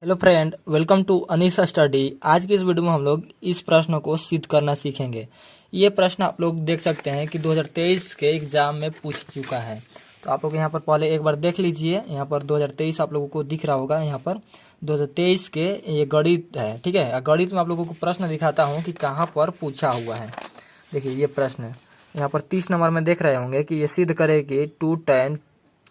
Hello friend, welcome to Anisa study. आज की इस वीडियो में हम लोग इस प्रश्न को सिद्ध करना सीखेंगे। ये प्रश्न आप लोग देख सकते हैं कि 2023 के एग्जाम में पूछ चुका है। तो आप लोग यहाँ पर पहले एक बार देख लीजिए। यहाँ पर 2023 आप लोगों को दिख रहा होगा। यहाँ पर 2023 के ये गणित है, ठीक है। गणित में आप लोगों को प्रश्न दिखाता हूँ कि कहाँ पर पूछा हुआ है। देखिए ये प्रश्न यहाँ पर 30 नंबर में देख रहे होंगे कि ये सिद्ध करे कि 2tan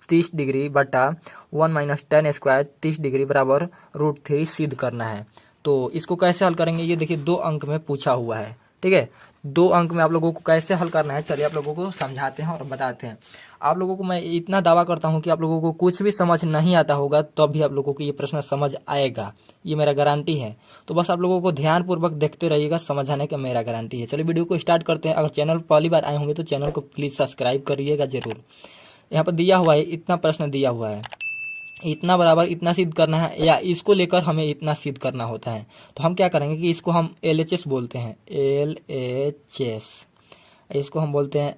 30 डिग्री बटा 1 माइनस टेन स्क्वायर 30 डिग्री बराबर √3 सिद्ध करना है। तो इसको कैसे हल करेंगे, ये देखिए 2 अंक में पूछा हुआ है, ठीक है। 2 अंक में आप लोगों को कैसे हल करना है, चलिए आप लोगों को समझाते हैं और बताते हैं। आप लोगों को मैं इतना दावा करता हूं कि आप लोगों को कुछ भी समझ नहीं आता होगा तब भी आप लोगों को ये प्रश्न समझ आएगा, ये मेरा गारंटी है। तो बस आप लोगों को ध्यानपूर्वक देखते रहिएगा, समझाने का मेरा गारंटी है। चलिए वीडियो को स्टार्ट करते हैं। अगर चैनल पर पहली बार आए होंगे तो चैनल को प्लीज़ सब्सक्राइब करिएगा जरूर। यहाँ पर दिया हुआ है, इतना प्रश्न दिया हुआ है, इतना बराबर इतना सिद्ध करना है या इसको लेकर हमें इतना सिद्ध करना होता है। तो हम क्या करेंगे कि इसको हम LHS बोलते हैं, LHS। इसको हम बोलते हैं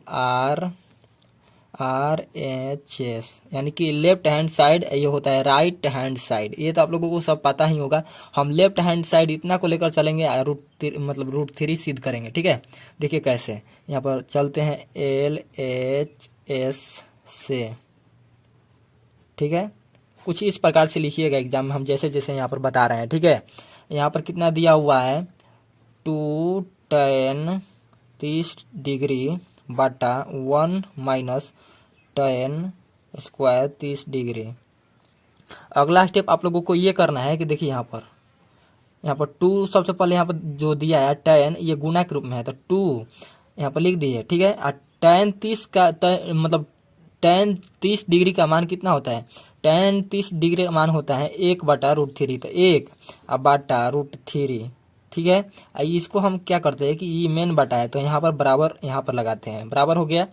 RHS, यानी कि लेफ्ट हैंड साइड, ये होता है राइट हैंड साइड। ये तो आप लोगों को सब पता ही होगा। हम लेफ्ट हैंड साइड इतना को लेकर चलेंगे, √3 सिद्ध करेंगे, ठीक है। देखिए कैसे, यहाँ पर चलते हैं LHS से, ठीक है। कुछ इस प्रकार से लिखिएगा एग्जाम में, हम जैसे जैसे यहाँ पर बता रहे हैं, ठीक है। यहाँ पर कितना दिया हुआ है, 2tan 30 डिग्री बटा 1 माइनस टेन स्क्वायर 30 डिग्री। अगला स्टेप आप लोगों को ये करना है कि देखिए यहाँ पर 2 सबसे पहले यहाँ पर जो दिया है tan, ये गुना के रूप में है, तो 2 यहाँ पर लिख दीजिए, ठीक है। और tan 30 का मतलब tan 30 डिग्री का मान कितना होता है, tan 30 डिग्री का मान होता है 1/√3, तो 1 अब बटा √3, ठीक है। इसको हम क्या करते हैं कि ये मेन बटा है तो यहाँ पर बराबर यहाँ पर लगाते हैं, बराबर हो गया।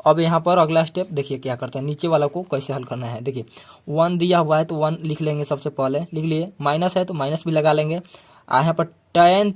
अब यहाँ पर अगला स्टेप देखिए क्या करते हैं, नीचे वाला को कैसे हल करना है। देखिए 1 दिया हुआ है तो 1 लिख लेंगे, सबसे पहले लिख लिए। माइनस है तो माइनस भी लगा लेंगे। यहाँ पर tan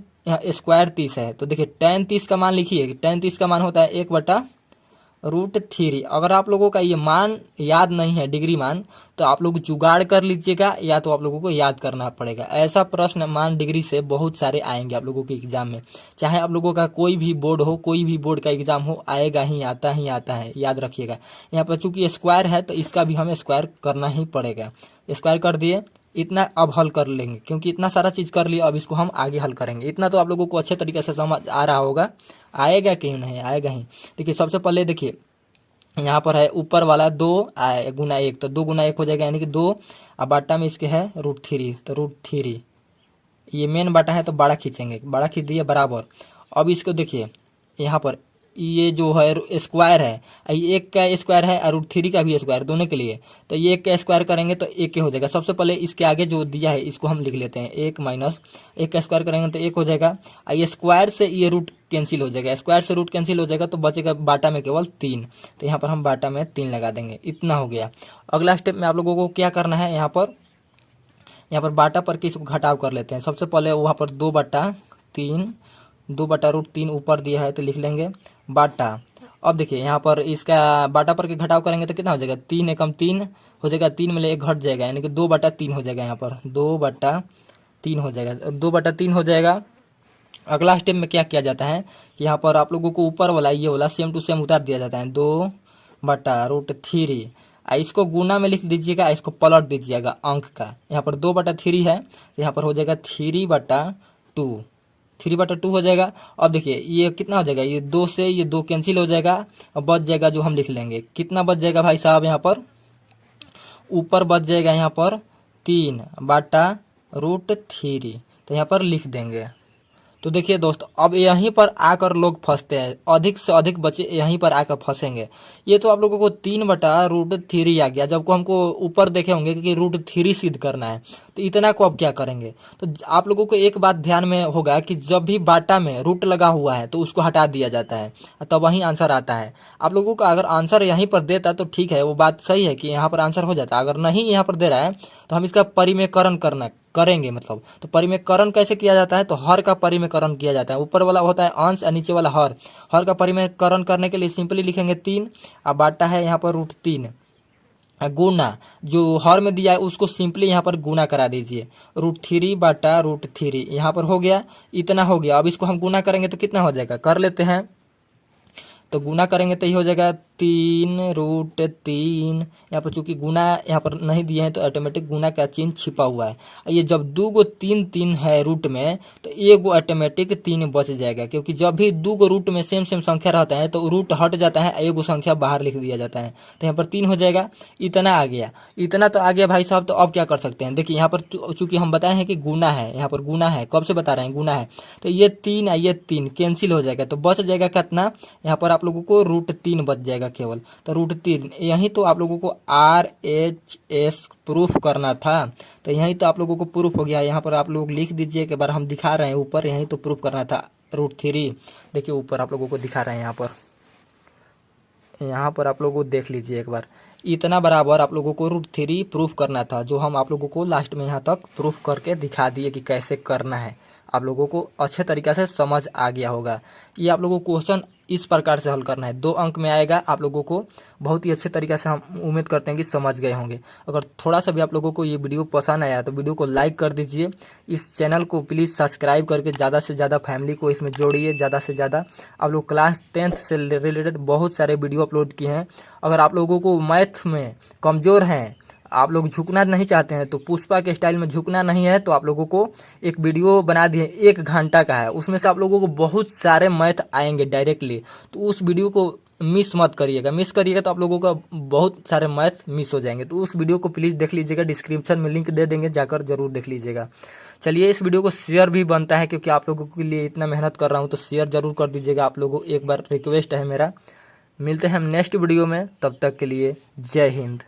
स्क्वायर 30 है तो देखिए tan 30 का मान लिखिए, tan 30 का मान होता है 1/√3। अगर आप लोगों का ये मान याद नहीं है, डिग्री मान, तो आप लोग जुगाड़ कर लीजिएगा या तो आप लोगों को याद करना पड़ेगा। ऐसा प्रश्न मान डिग्री से बहुत सारे आएंगे आप लोगों के एग्जाम में। चाहे आप लोगों का कोई भी बोर्ड हो, कोई भी बोर्ड का एग्जाम हो, आएगा ही आता है, याद रखिएगा। यहाँ पर चूंकि स्क्वायर है तो इसका भी हमें स्क्वायर करना ही पड़ेगा। स्क्वायर कर दिए, इतना अब हल कर लेंगे क्योंकि इतना सारा चीज कर लिया। अब इसको हम आगे हल करेंगे। इतना तो आप लोगों को अच्छे तरीके से समझ आ रहा होगा, आएगा क्यों नहीं, आएगा ही। देखिए सबसे पहले देखिए यहाँ पर है ऊपर वाला 2 गुना 1, तो 2 गुना 1 हो जाएगा, यानी कि 2। अब बाटा में इसके है √3, तो √3 ये मेन बाटा है तो बड़ा खींचेंगे, बड़ा खींच दिए बराबर। अब इसको देखिए यहाँ पर ये जो है स्क्वायर है, ये 1 का स्क्वायर है और √3 का भी स्क्वायर, दोनों के लिए। तो ये 1 का स्क्वायर करेंगे तो 1 हो जाएगा। सबसे पहले इसके आगे जो दिया है इसको हम लिख लेते हैं, 1 माइनस 1 का स्क्वायर करेंगे तो 1 हो जाएगा। और ये स्क्वायर से ये रूट कैंसिल हो जाएगा, स्क्वायर से रूट कैंसिल हो जाएगा तो बचेगा बाटा में केवल 3। तो यहाँ पर हम बाटा में 3 लगा देंगे, इतना हो गया। अगला स्टेप में आप लोगों को क्या करना है, यहाँ पर बाटा पर किसको घटाव कर लेते हैं। सबसे पहले वहाँ पर 2/3 ऊपर दिया है तो लिख लेंगे बाटा। अब देखिए यहाँ पर इसका बाटा पर के घटाव करेंगे तो कितना हो जाएगा, 3 एकम 3 हो जाएगा, 3 में 1 घट जाएगा, यानी कि 2/3 हो जाएगा। यहाँ पर 2/3 हो जाएगा, 2/3 हो जाएगा। अगला स्टेप में क्या किया जाता है कि यहाँ पर आप लोगों को ऊपर वाला ये वाला सेम टू सेम उतार दिया जाता है, 2/√3। इसको गुना में लिख दीजिएगा, इसको पलट दीजिएगा अंक का। यहाँ पर 2/3 है तो यहाँ पर हो जाएगा 3/2, 3/2 हो जाएगा। अब देखिए ये कितना हो जाएगा, ये 2 से ये 2 कैंसिल हो जाएगा और बच जाएगा जो हम लिख लेंगे। कितना बच जाएगा भाई साहब, यहाँ पर ऊपर बच जाएगा यहाँ पर 3/√3, तो यहाँ पर लिख देंगे। तो देखिए दोस्त, अब यहीं पर आकर लोग फंसते हैं, अधिक से अधिक बच्चे यहीं पर आकर फंसेंगे। ये तो आप लोगों को 3/√3 आ गया, जब को हमको ऊपर देखे होंगे कि √3 सिद्ध करना है, तो इतना को अब क्या करेंगे। तो आप लोगों को एक बात ध्यान में होगा कि जब भी बाटा में रूट लगा हुआ है तो उसको हटा दिया जाता है, तब वहीं आंसर आता है। आप लोगों का अगर आंसर यहीं पर देता तो ठीक है, वो बात सही है कि यहाँ पर आंसर हो जाता। अगर नहीं यहाँ पर दे रहा है तो हम इसका परिमेयकरण करेंगे। मतलब तो परिमेयकरण कैसे किया जाता है, तो हर का परिमेयकरण किया जाता है। ऊपर वाला होता है अंश और नीचे वाला हर का परिमेयकरण करने के लिए सिंपली लिखेंगे 3, अब बाटा है यहाँ पर √3, गुना जो हर में दिया है उसको सिंपली यहाँ पर गुना करा दीजिए। √3/√3 यहाँ पर हो गया, इतना हो गया। अब इसको हम गुना करेंगे तो कितना हो जाएगा, कर लेते हैं। तो गुना करेंगे तो ये हो जाएगा 3√3। यहाँ पर चूंकि गुना यहाँ पर नहीं दिए हैं तो ऑटोमेटिक गुना का चिन्ह छिपा हुआ है। ये जब 2 गो 3 है रूट में तो 1 गो ऑटोमेटिक 3 बच जाएगा, क्योंकि जब भी 2 गो रूट में सेम संख्या रहता है तो रूट हट जाता है, 1 गो संख्या बाहर लिख दिया जाता है। तो यहाँ पर 3 हो जाएगा। इतना आ गया, इतना तो आ गया भाई साहब। तो अब क्या कर सकते हैं, देखिए यहाँ पर चूंकि हम बताए हैं कि गुना है, यहाँ पर गुना है, कब से बता रहे हैं गुना है, तो ये 3 है, ये 3 कैंसिल हो जाएगा। तो बच जाएगा कितना, यहाँ पर आप लोगों को √3 बच जाएगा केवल। तो √3 यहीं तो आप लोगों को RHS प्रूफ करना था। तो यहीं तो आप लोगों को प्रूफ हो गया। यहाँ पर आप लोग लिख दीजिए, एक बार हम दिखा रहे हैं ऊपर, यहीं तो प्रूफ करना था √3। देखिए ऊपर आप लोगों को दिखा रहे हैं, यहाँ पर आप लोगों को देख लीजिए एक बार, इतना बराबर आप लोगों को √3 प्रूफ करना था, जो हम आप लोगों को लास्ट में यहाँ तक प्रूफ करके दिखा दिए कि कैसे करना है। आप लोगों को अच्छे तरीके से समझ आ गया होगा। ये आप लोगों को क्वेश्चन इस प्रकार से हल करना है, 2 अंक में आएगा। आप लोगों को बहुत ही अच्छे तरीके से हम उम्मीद करते हैं कि समझ गए होंगे। अगर थोड़ा सा भी आप लोगों को ये वीडियो पसंद आया तो वीडियो को लाइक कर दीजिए। इस चैनल को प्लीज़ सब्सक्राइब करके ज़्यादा से ज़्यादा फैमिली को इसमें जोड़िए। ज़्यादा से ज़्यादा आप लोग क्लास 10th से रिलेटेड बहुत सारे वीडियो अपलोड किए हैं। अगर आप लोगों को मैथ में कमज़ोर हैं, आप लोग झुकना नहीं चाहते हैं, तो पुष्पा के स्टाइल में झुकना नहीं है, तो आप लोगों को एक वीडियो बना दिए 1 घंटा का है, उसमें से आप लोगों को बहुत सारे मैथ आएंगे डायरेक्टली। तो उस वीडियो को मिस मत करिएगा, मिस करिएगा तो आप लोगों का बहुत सारे मैथ मिस हो जाएंगे। तो उस वीडियो को प्लीज़ देख लीजिएगा, डिस्क्रिप्शन में लिंक दे देंगे, जाकर जरूर देख लीजिएगा। चलिए, इस वीडियो को शेयर भी बनता है, क्योंकि आप लोगों के लिए इतना मेहनत कर रहा हूँ, तो शेयर जरूर कर दीजिएगा। आप लोगों एक बार रिक्वेस्ट है मेरा। मिलते हैं हम नेक्स्ट वीडियो में, तब तक के लिए जय हिंद।